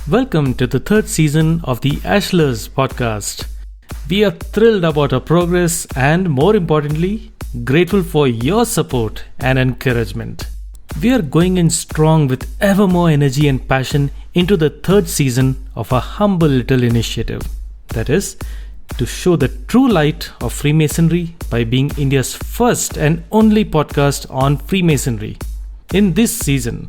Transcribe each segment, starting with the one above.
Welcome to the third season of the Ashlars podcast. We are thrilled about our progress and, more importantly, grateful for your support and encouragement. We are going in strong with ever more energy and passion into the third season of our humble little initiative. That is, to show the true light of Freemasonry by being India's first and only podcast on Freemasonry. In this season,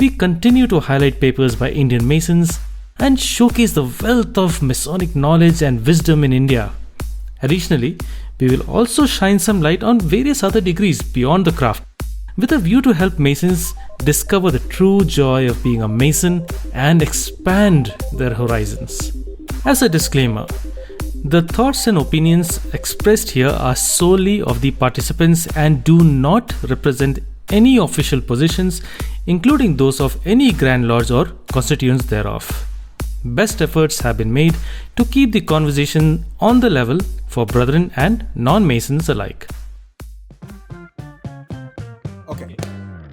we continue to highlight papers by Indian Masons and showcase the wealth of Masonic knowledge and wisdom in India. Additionally, we will also shine some light on various other degrees beyond the craft, with a view to help Masons discover the true joy of being a Mason and expand their horizons. As a disclaimer, the thoughts and opinions expressed here are solely of the participants and do not represent any official positions, including those of any Grand Lodge or constituents thereof. Best efforts have been made to keep the conversation on the level for brethren and non-Masons alike. Okay.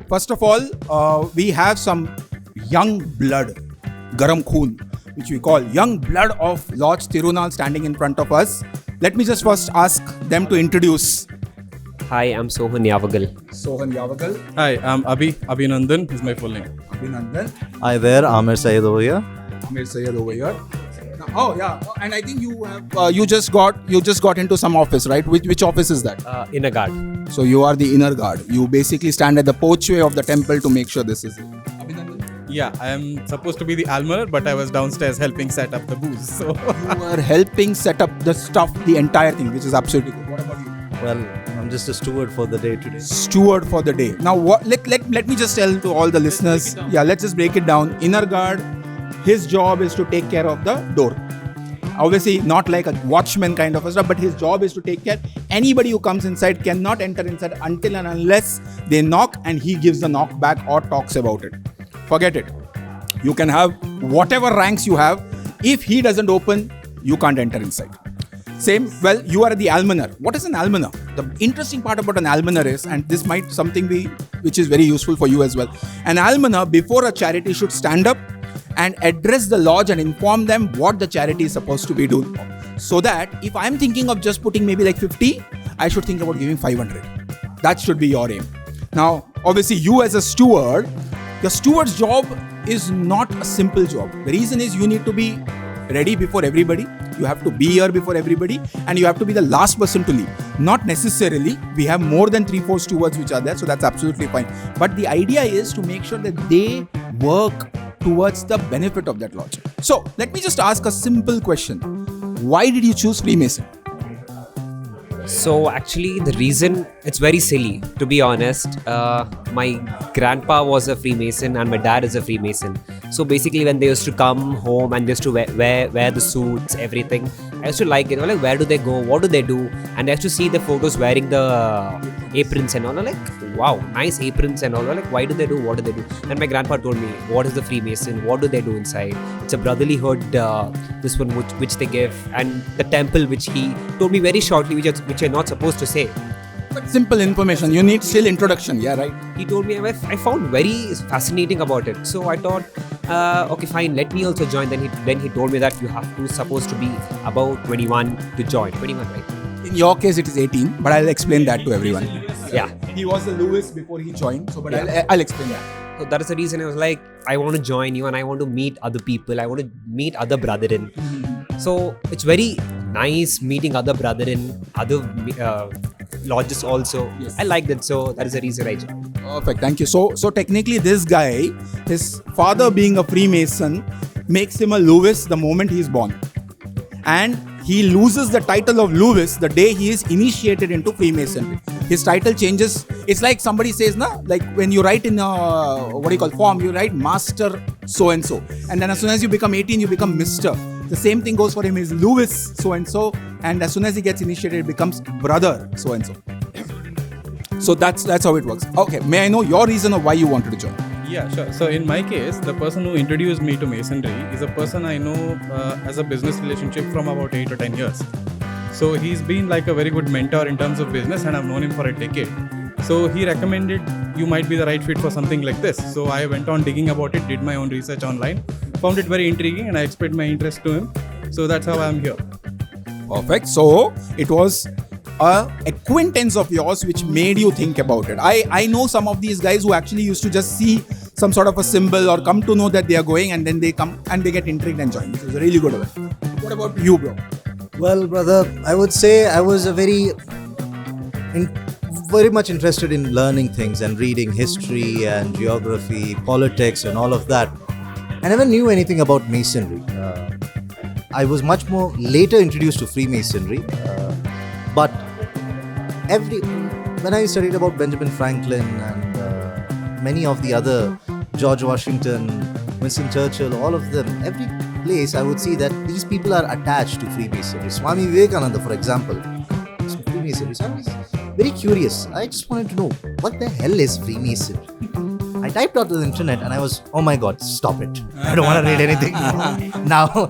First of all, we have some young blood, Garam Khoon, which we call young blood of Lodge Thirunal standing in front of us. Let me just first ask them to introduce. Hi, I'm Sohan Yavagal. Sohan Yavagal. Hi, I'm Abhinandan is my full name. Abhinandan. Hi there, Amir Sayed over here. Amir Sayed over here. Oh yeah, and I think you have you just got into some office, right? Which office is that? Inner guard. So you are the inner guard. You basically stand at the porchway of the temple to make sure this is it. Abhinandan. Yeah, I am supposed to be the almoner, but I was downstairs helping set up the booze. So you were helping set up the stuff, the entire thing, which is absolutely good. What about you? Well, I'm just a steward for the day today. Steward for the day. Now, let me just tell to all the listeners. Yeah, let's just break it down. Inner guard, his job is to take care of the door. Obviously, not like a watchman kind of a stuff, but his job is to take care. Anybody who comes inside cannot enter inside until and unless they knock and he gives the knock back or talks about it. Forget it. You can have whatever ranks you have. If he doesn't open, you can't enter inside. Same, well, you are the almoner. What is an almoner? The interesting part about an almoner is, and this might something be which is very useful for you as well. An almoner before a charity should stand up and address the lodge and inform them what the charity is supposed to be doing. So that if I'm thinking of just putting maybe like 50, I should think about giving 500. That should be your aim. Now, obviously you as a steward, your steward's job is not a simple job. The reason is you need to be ready before everybody. You have to be here before everybody and you have to be the last person to leave. Not necessarily. We have more than 3-4 stewards which are there, so that's absolutely fine. But the idea is to make sure that they work towards the benefit of that lodge. So let me just ask a simple question. Why did you choose Freemason? So actually, the reason, it's very silly, to be honest. My grandpa was a Freemason and my dad is a Freemason. So basically, when they used to come home and they used to wear the suits, everything, I used to like it. Like, where do they go? What do they do? And I used to see the photos wearing the aprons and all. Like, wow, nice aprons and all. Like, why do they do? What do they do? And my grandpa told me, what is the Freemason? What do they do inside? It's a brotherlyhood, this one which they give. And the temple, which he told me very shortly, which I'm not supposed to say. But simple information. You need still introduction. Yeah, right. He told me, I found very fascinating about it. So I thought, okay, fine, let me also join. Then he told me that you have to supposed to be about 21 to join. 21, right? In your case, it is 18, but I'll explain that to everyone. Yeah. He was the Lewis before he joined, so but yeah. I'll explain that. So that is the reason I was like, I want to join you and I want to meet other people. I want to meet other brethren. Mm-hmm. So it's very nice meeting other brethren, other lodges also. Yes. I like that, so that is the reason I joined. Perfect, thank you. So technically this guy, his father being a Freemason, makes him a Lewis the moment he is born. And he loses the title of Lewis the day he is initiated into Freemasonry. His title changes. It's like somebody says, like when you write in a, form, you write Master so-and-so. And then as soon as you become 18, you become Mr. The same thing goes for him. He's Lewis so-and-so. And as soon as he gets initiated, it becomes Brother so-and-so. So that's how it works. Okay, may I know your reason of why you wanted to join? Yeah, sure. So in my case, the person who introduced me to Masonry is a person I know as a business relationship from about 8 or 10 years. So he's been like a very good mentor in terms of business and I've known him for a decade. So he recommended you might be the right fit for something like this. So I went on digging about it, did my own research online, found it very intriguing, and I expressed my interest to him. So that's how I'm here. Perfect. So it was a acquaintance of yours which made you think about it. I know some of these guys who actually used to just see some sort of a symbol or come to know that they are going, and then they come and they get intrigued and join. This is a really good one. What about you, bro? Well, brother, I would say I was very much interested in learning things and reading history and geography, politics, and all of that. I never knew anything about Masonry. I was much more later introduced to Freemasonry, but when I studied about Benjamin Franklin and many of the other, George Washington, Winston Churchill, all of them, every place I would see that these people are attached to Freemasonry. Swami Vivekananda, for example, is Freemasonry. So I was very curious. I just wanted to know, what the hell is Freemasonry? I typed out on the internet and I was, oh my god, stop it. I don't want to read anything. now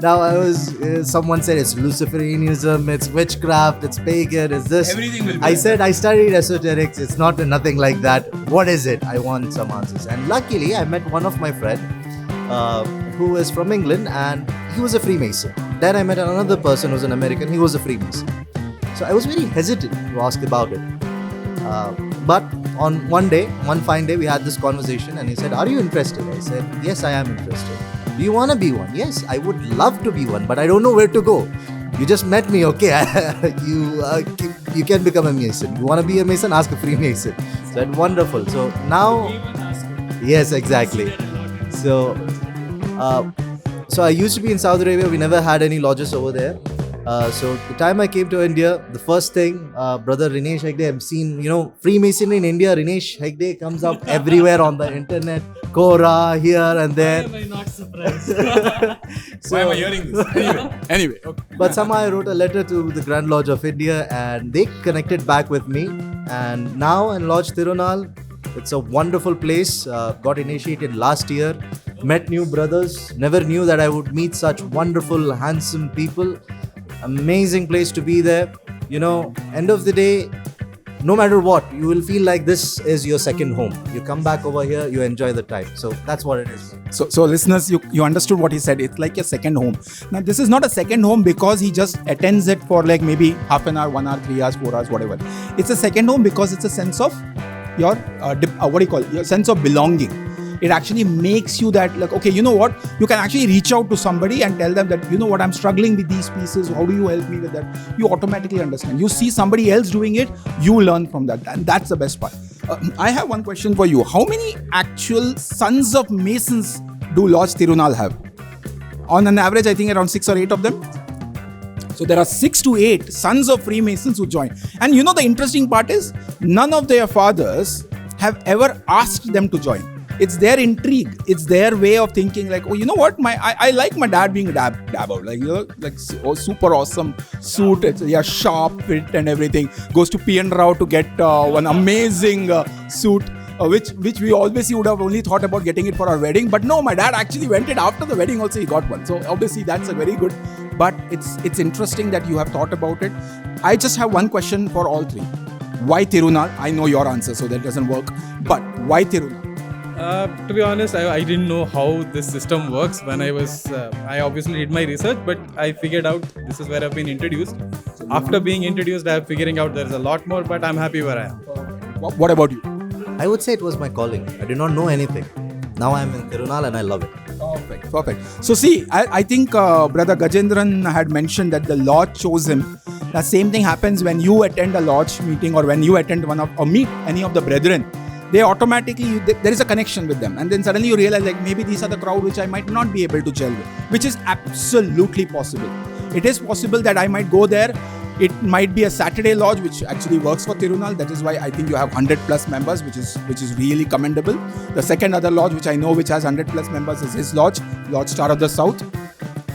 I was, someone said it's Luciferianism, it's witchcraft, it's pagan, it's this. Everything will be I said, I studied esoterics, it's nothing like that. What is it? I want some answers. And luckily, I met one of my friends who is from England and he was a Freemason. Then I met another person who's an American, he was a Freemason. So I was very hesitant to ask about it. But on one fine day, we had this conversation and he said, are you interested? I said, yes, I am interested. Do you want to be one? Yes, I would love to be one, but I don't know where to go. You just met me, okay? You can become a Mason. You want to be a Mason? Ask a Freemason. So I said, wonderful. So now, yes, exactly. So I used to be in Saudi Arabia. We never had any lodges over there. So the time I came to India, the first thing, brother Rinesh Hegde, I've seen, Freemasonry in India, Rinesh Hegde comes up everywhere on the internet, Quora, here and there. Why am I not surprised? Why am I hearing this? Anyway. Okay. But somehow I wrote a letter to the Grand Lodge of India and they connected back with me. And now in Lodge Thirunal, it's a wonderful place. Got initiated last year, met new brothers, never knew that I would meet such wonderful, handsome people. Amazing place to be there. End of the day, no matter what, you will feel like this is your second home. You come back over here, you enjoy the time. So that's what it is. So listeners, you understood what he said. It's like your second home. Now, this is not a second home because he just attends it for like maybe half an hour, 1 hour, 3 hours, 4 hours, whatever. It's a second home because it's a sense of your, your sense of belonging. It actually makes you that like, okay, you know what? You can actually reach out to somebody and tell them that, you know what, I'm struggling with these pieces. How do you help me with that? You automatically understand. You see somebody else doing it, you learn from that. And that's the best part. I have one question for you. How many actual sons of Masons do Lodge Thirunal have? On an average, I think around 6 or 8 of them. So there are 6 to 8 sons of Freemasons who join. And the interesting part is none of their fathers have ever asked them to join. It's their intrigue. It's their way of thinking like, oh, you know what? I like my dad being dab out. Like super awesome suit. It's sharp fit and everything. Goes to P&R to get one amazing suit, which we obviously would have only thought about getting it for our wedding. But no, my dad actually went it after the wedding also he got one. So obviously that's a very good. But it's interesting that you have thought about it. I just have one question for all three. Why Thirunal? I know your answer, so that doesn't work. But why Thirunal? To be honest, I didn't know how this system works when I obviously did my research, but I figured out this is where I've been introduced. After being introduced, I'm figuring out there's a lot more, but I'm happy where I am. What about you? I would say it was my calling. I did not know anything. Now I'm in Thirunal and I love it. Perfect. So see, I think Brother Gajendran had mentioned that the Lodge chose him. The same thing happens when you attend a Lodge meeting or when you attend or meet any of the brethren. They automatically, there is a connection with them. And then suddenly you realize like maybe these are the crowd which I might not be able to gel with, which is absolutely possible. It is possible that I might go there. It might be a Saturday lodge which actually works for Thirunal. That is why I think you have 100 plus members, which is really commendable. The second other lodge which I know which has 100 plus members is his lodge, Lodge Star of the South.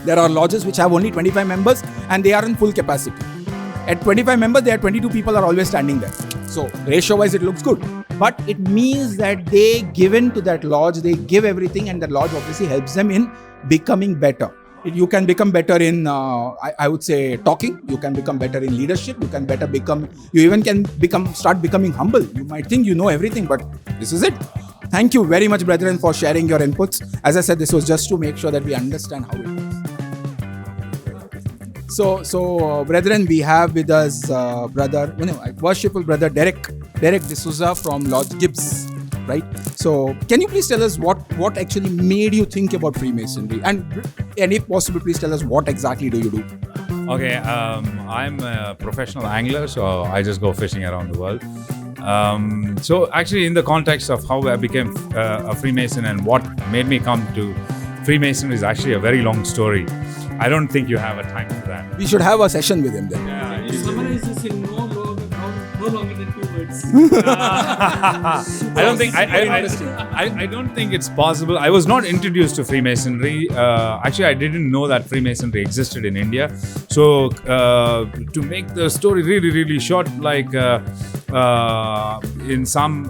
There are lodges which have only 25 members and they are in full capacity. At 25 members, there are 22 people are always standing there. So ratio wise, it looks good. But it means that they give in to that lodge, they give everything and the lodge obviously helps them in becoming better. You can become better in, I would say, talking. You can become better in leadership. You even can start becoming humble. You might think you know everything, but this is it. Thank you very much, brethren, for sharing your inputs. As I said, this was just to make sure that we understand how it works. So, brethren, we have with us worshipful brother Derek D'Souza from Lodge Gibbs, right? So, can you please tell us what actually made you think about Freemasonry, and if possible, please tell us what exactly do you do? Okay, I'm a professional angler, so I just go fishing around the world. So actually, in the context of how I became a Freemason and what made me come to Freemasonry is actually a very long story. I don't think you have a time for that. We should have a session with him then. Yeah, Summarize this in no longer than 2 words. I don't think it's possible. I was not introduced to Freemasonry. Actually, I didn't know that Freemasonry existed in India. So to make the story really, really short, like in some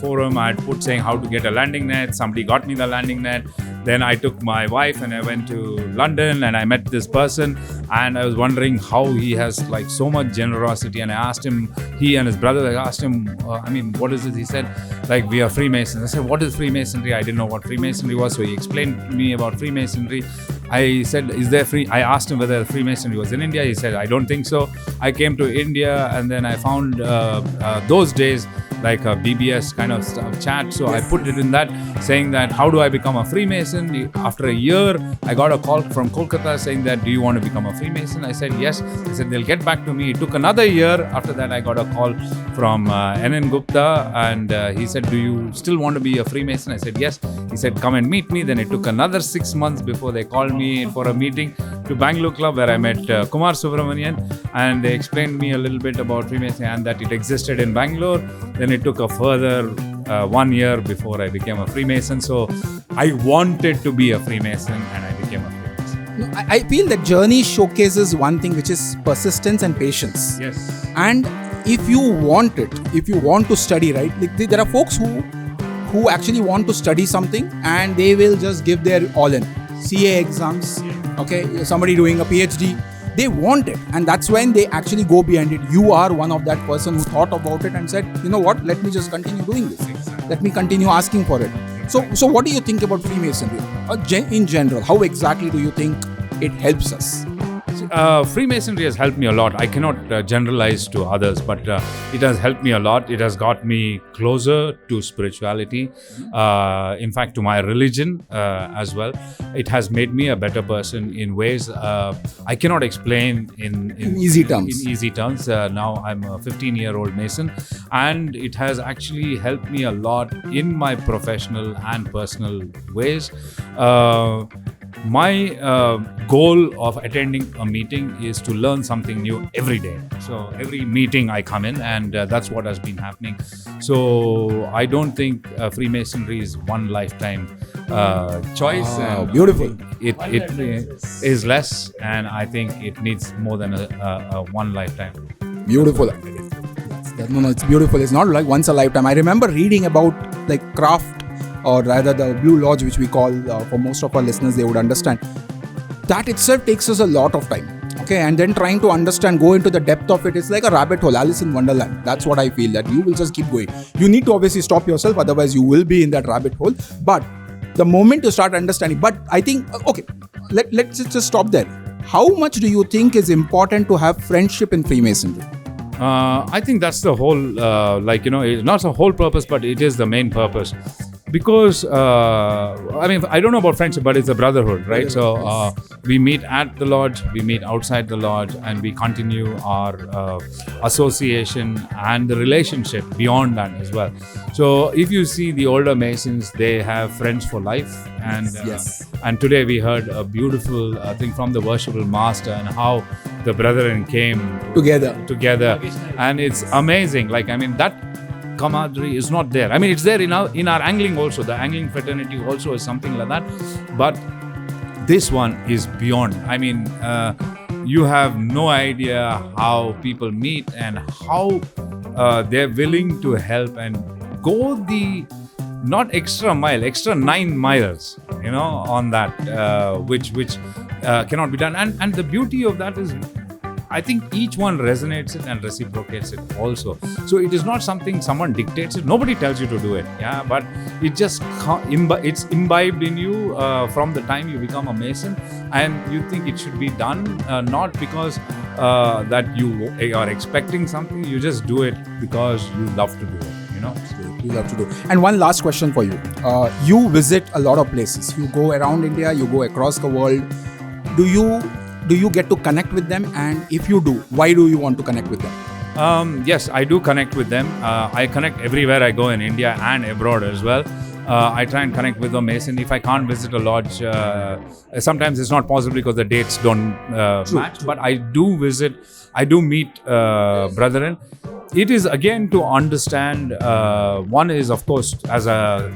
forum I had put saying how to get a landing net. Somebody got me the landing net. Then I took my wife and I went to London and I met this person, and I was wondering how he has like so much generosity. And I asked him, he and his brother, I asked him, what is it? He said, like, we are Freemasons. I said, what is Freemasonry? I didn't know what Freemasonry was. So he explained to me about Freemasonry. I said, I asked him whether Freemasonry was in India. He said, I don't think so. I came to India and then I found those days like a BBS kind of chat. So I put it in that, saying that, how do I become a Freemason? After a year, I got a call from Kolkata saying that, do you want to become a Freemason? I said, yes. He said, they'll get back to me. It took another year. After that, I got a call from NN Gupta, and he said, do you still want to be a Freemason? I said, yes. He said, come and meet me. Then it took another 6 months before they called me for a meeting to Bangalore Club, where I met Kumar Subramanian, and they explained me a little bit about Freemasonry and that it existed in Bangalore. Then it took a further 1 year before I became a Freemason. So I wanted to be a Freemason and I became a Freemason. I feel that journey showcases one thing, which is persistence and patience. Yes. And if you want it, if you want to study, right? Like, there are folks who actually want to study something and they will just give their all in. CA exams, okay, somebody doing a PhD, they want it, and that's when they actually go behind it. You are one of that person who thought about it and said, you know what, let me just continue doing this. Exactly. Let me continue asking for it. So what do you think about Freemasonry? In general, how exactly do you think it helps us? Freemasonry has helped me a lot. I cannot generalize to others, but it has helped me a lot. It has got me closer to spirituality, in fact, to my religion as well. It has made me a better person in ways I cannot explain in easy terms. In easy terms. Now I'm a 15-year-old Mason, and it has actually helped me a lot in my professional and personal ways. My goal of attending a meeting is to learn something new every day. So every meeting I come in, and that's what has been happening. So I don't think Freemasonry is one lifetime choice. And beautiful. It is less, and I think it needs more than a one lifetime. Beautiful. No, it's beautiful. It's not like once a lifetime. I remember reading about like craft, or rather the Blue Lodge, which we call, for most of our listeners, they would understand. That itself takes us a lot of time. Okay, and then trying to understand, go into the depth of it, it's like a rabbit hole, Alice in Wonderland. That's what I feel, that you will just keep going. You need to obviously stop yourself, otherwise you will be in that rabbit hole. But the moment you start understanding, but I think, okay, let's just stop there. How much do you think is important to have friendship in Freemasonry? I think that's the whole, it's not the whole purpose, but it is the main purpose. Because, I don't know about friendship, but it's a brotherhood, right? So we meet at the lodge, we meet outside the lodge, and we continue our association and the relationship beyond that as well. So if you see the older Masons, they have friends for life. And and today we heard a beautiful thing from the worshipful master and how the brethren came together. And it's amazing. That camaraderie is not there. It's there in our angling also. The angling fraternity also is something like that. But this one is beyond. You have no idea how people meet and how they're willing to help and go the not extra mile, extra 9 miles, on that, which cannot be done. And the beauty of that is, I think each one resonates it and reciprocates it also. So it is not something someone dictates it. Nobody tells you to do it. Yeah, but it just it's imbibed in you from the time you become a Mason, and you think it should be done, not because that you are expecting something. You just do it because you love to do it. You know. You love to do. And one last question for you. You visit a lot of places. You go around India. You go across the world. Do you get to connect with them? And if you do, why do you want to connect with them? Yes, I do connect with them. I connect everywhere I go in India and abroad as well. I try and connect with a Mason. If I can't visit a lodge, sometimes it's not possible because the dates don't match. But I do visit. I do meet brethren. It is again to understand. One is, of course, as a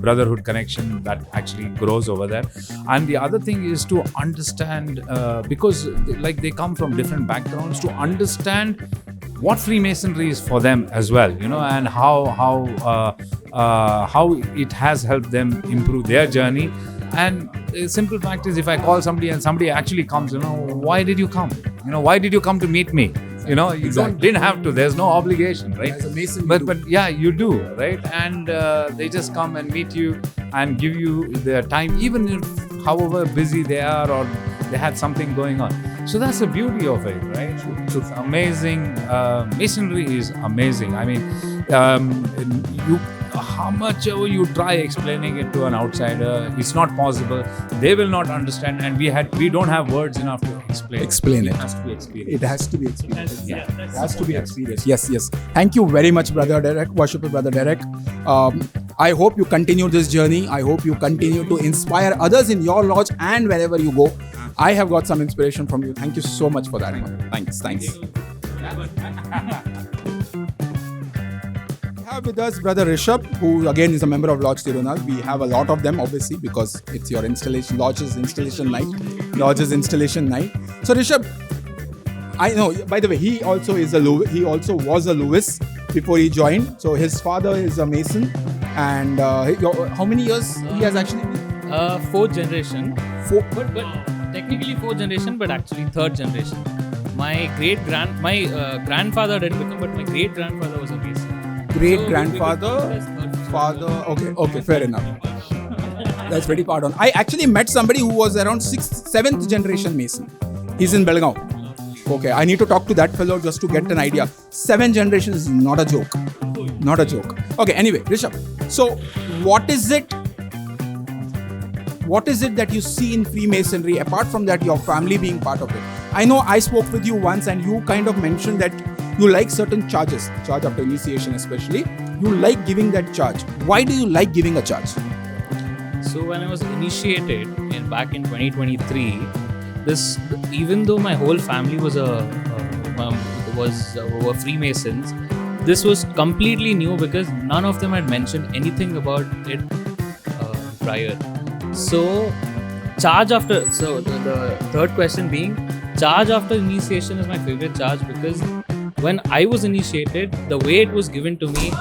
brotherhood connection that actually grows over there, and the other thing is to understand because they come from different backgrounds, to understand what Freemasonry is for them as well, and how it has helped them improve their journey. And the simple fact is, if I call somebody and somebody actually comes, why did you come? Why did you come to meet me? You didn't have to. There's no obligation, right? As a Mason, but yeah, you do, right? And they just come and meet you and give you their time, even if however busy they are or they had something going on. So that's the beauty of it, right? It's amazing. Masonry is amazing. I mean, how much ever you try explaining it to an outsider, it's not possible. They will not understand, and we don't have words enough to explain it. It has to be experienced. It has to be experienced. It has to be experienced. Yes. Thank you very much, Brother Derek, Worshipful Brother Derek. I hope you continue this journey. I hope you continue to inspire others in your lodge and wherever you go. I have got some inspiration from you. Thank you so much for that. Thanks. We have with us Brother Rishabh, who again is a member of Lodge Thirunal. We have a lot of them, obviously, because it's your Lodge's installation night. So Rishabh, I know, by the way, he also was a Lewis before he joined. So his father is a Mason. And how many years he has actually been? Fourth generation. But technically fourth generation, but actually third generation. My grandfather didn't become, but my great grandfather was a Mason. Father. Okay, fair enough. That's pretty part on. I actually met somebody who was around 7th generation Mason. He's in Bangalore. Okay, I need to talk to that fellow just to get an idea. 7 generations is not a joke. Okay, anyway, Rishabh. So, what is it that you see in Freemasonry, apart from that, your family being part of it? I know I spoke with you once and you kind of mentioned that you like certain charge after initiation especially. You like giving that charge. Why do you like giving a charge? So when I was initiated back in 2023, even though my whole family were Freemasons, this was completely new because none of them had mentioned anything about it prior. So the third question being, charge after initiation is my favorite charge because when I was initiated, the way it was given to me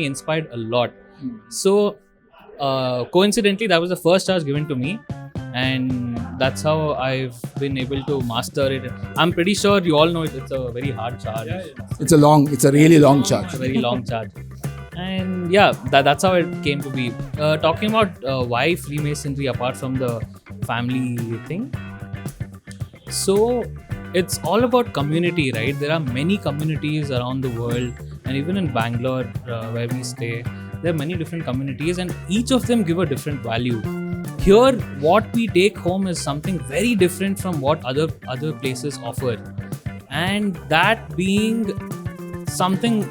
inspired a lot. So coincidentally, that was the first charge given to me, and that's how I've been able to master it. I'm pretty sure you all know it's a very hard charge. It's a really long charge. It's a very long charge. And yeah, that's how it came to be. Talking about why Freemasonry apart from the family thing. So it's all about community, right? There are many communities around the world, and even in Bangalore where we stay, there are many different communities and each of them give a different value. Here, what we take home is something very different from what other places offer. And that being something,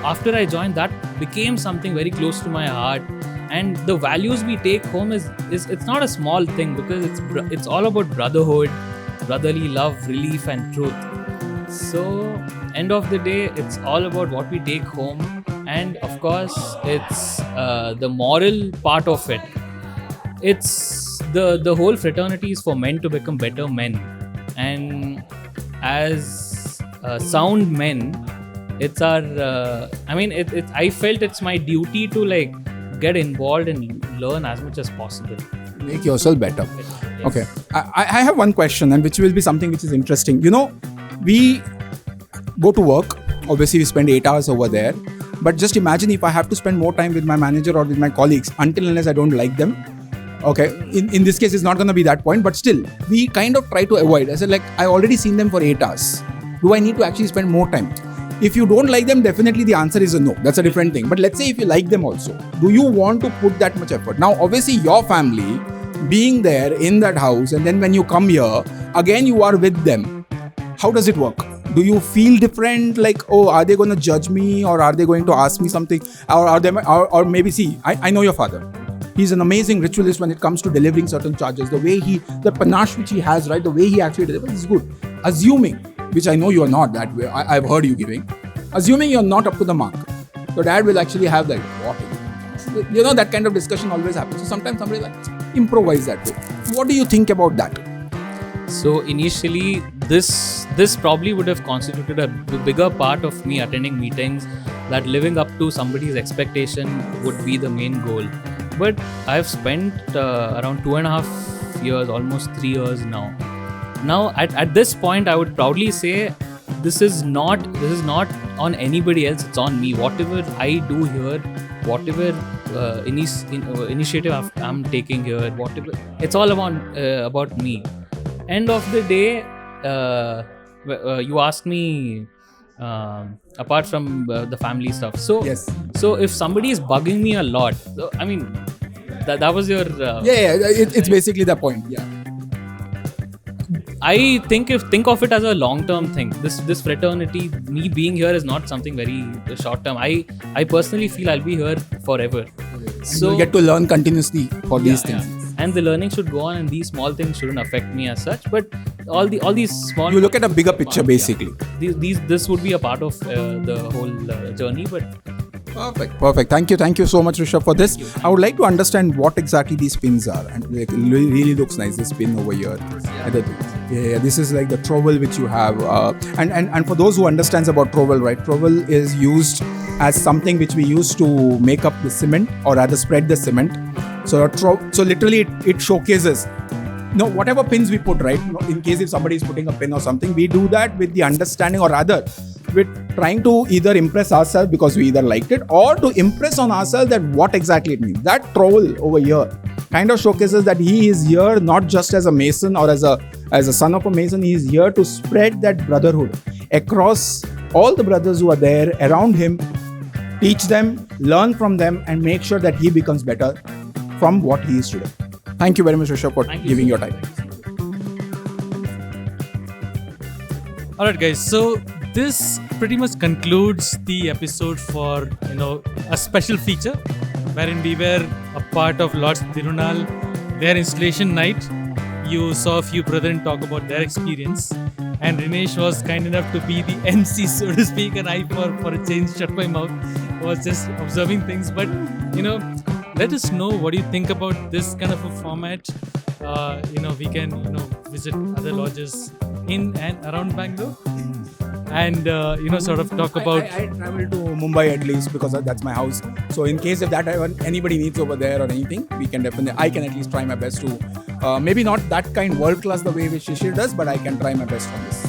after I joined, that became something very close to my heart. And the values we take home is it's not a small thing because it's all about brotherhood, brotherly love, relief and truth. So end of the day, it's all about what we take home, and of course it's the moral part of it. It's the whole fraternity is for men to become better men, and as sound men, it's our I felt it's my duty to get involved and learn as much as possible. Make yourself better. Okay. I have one question, and which will be something which is interesting. You know, we go to work. Obviously, we spend 8 hours over there. But just imagine if I have to spend more time with my manager or with my colleagues until unless I don't like them. Okay. In this case, it's not going to be that point. But still, we kind of try to avoid. I said, like, I already seen them for 8 hours. Do I need to actually spend more time? If you don't like them, definitely the answer is a no. That's a different thing. But let's say if you like them also, do you want to put that much effort? Now, obviously, your family being there in that house, and then when you come here, again, you are with them. How does it work? Do you feel different? Like, oh, are they going to judge me, or are they going to ask me something? Or maybe, see, I know your father. He's an amazing ritualist when it comes to delivering certain charges. The way the panache which he has, right? The way he actually delivers is good. Assuming, which I know you are not that way, I've heard you giving. Assuming you're not up to the mark, your dad will actually have that. What? You know, that kind of discussion always happens. So sometimes somebody like improvise that way. What do you think about that? So initially, this probably would have constituted a bigger part of me attending meetings, that living up to somebody's expectation would be the main goal. But I've spent around 2.5 years, almost 3 years now. Now, at this point, I would proudly say this is not on anybody else. It's on me. Whatever I do here, whatever initiative I'm taking here, whatever, it's all about me. End of the day, you asked me apart from the family stuff. So yes. So if somebody is bugging me a lot, I mean, that was your it's basically the point. Yeah. I think of it as a long-term thing. This fraternity, me being here, is not something very short-term. I personally feel I'll be here forever. So you get to learn continuously for these things. Yeah. And the learning should go on, and these small things shouldn't affect me as such. But all these small, you look at a bigger picture, basically. This would be a part of the whole journey. But perfect. Thank you so much, Rishabh, for this. I would like to understand what exactly these pins are, and it really looks nice. This pin over here. Yeah, this is like the trowel which you have, and for those who understands about trowel, right? Trowel is used as something which we use to make up the cement, or rather spread the cement. So literally it showcases. Whatever pins we put, right? In case if somebody is putting a pin or something, we do that with the understanding, or rather, we're trying to either impress ourselves because we either liked it, or to impress on ourselves that what exactly it means. That trowel over here kind of showcases that he is here not just as a mason or as a son of a mason. He is here to spread that brotherhood across all the brothers who are there around him, teach them, learn from them, and make sure that he becomes better from what he is today. Thank you very much, Rishabh, for giving your time. Alright guys, so this pretty much concludes the episode for a special feature wherein we were a part of Lodge Thirunal, their installation night. You saw a few brethren talk about their experience, and Rinesh was kind enough to be the MC, so to speak, and I for a change shut my mouth, was just observing things. But let us know what you think about this kind of a format. We can visit other lodges in and around Bangalore, and sort of talk about. I travel to Mumbai at least because that's my house. So in case if that anybody needs over there or anything, I can at least try my best to maybe not that kind world class the way which Shishir does, but I can try my best on this.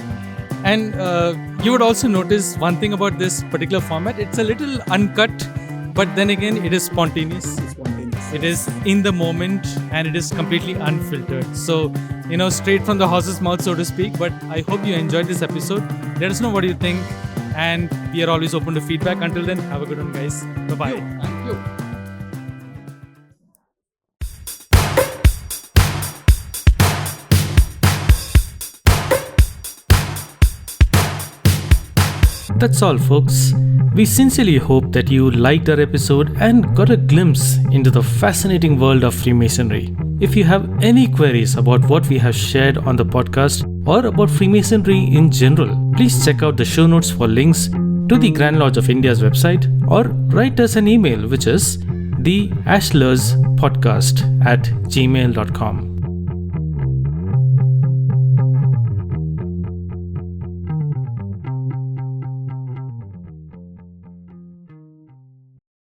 And you would also notice one thing about this particular format: it's a little uncut, but then again, it is spontaneous. It is in the moment, and it is completely unfiltered. So, straight from the horse's mouth, so to speak. But I hope you enjoyed this episode. Let us know what you think, and we are always open to feedback. Until then, have a good one, guys. Bye-bye. Thank you. That's all, folks. We sincerely hope that you liked our episode and got a glimpse into the fascinating world of Freemasonry. If you have any queries about what we have shared on the podcast or about Freemasonry in general, please check out the show notes for links to the Grand Lodge of India's website, or write us an email, which is the Ashlars podcast@gmail.com.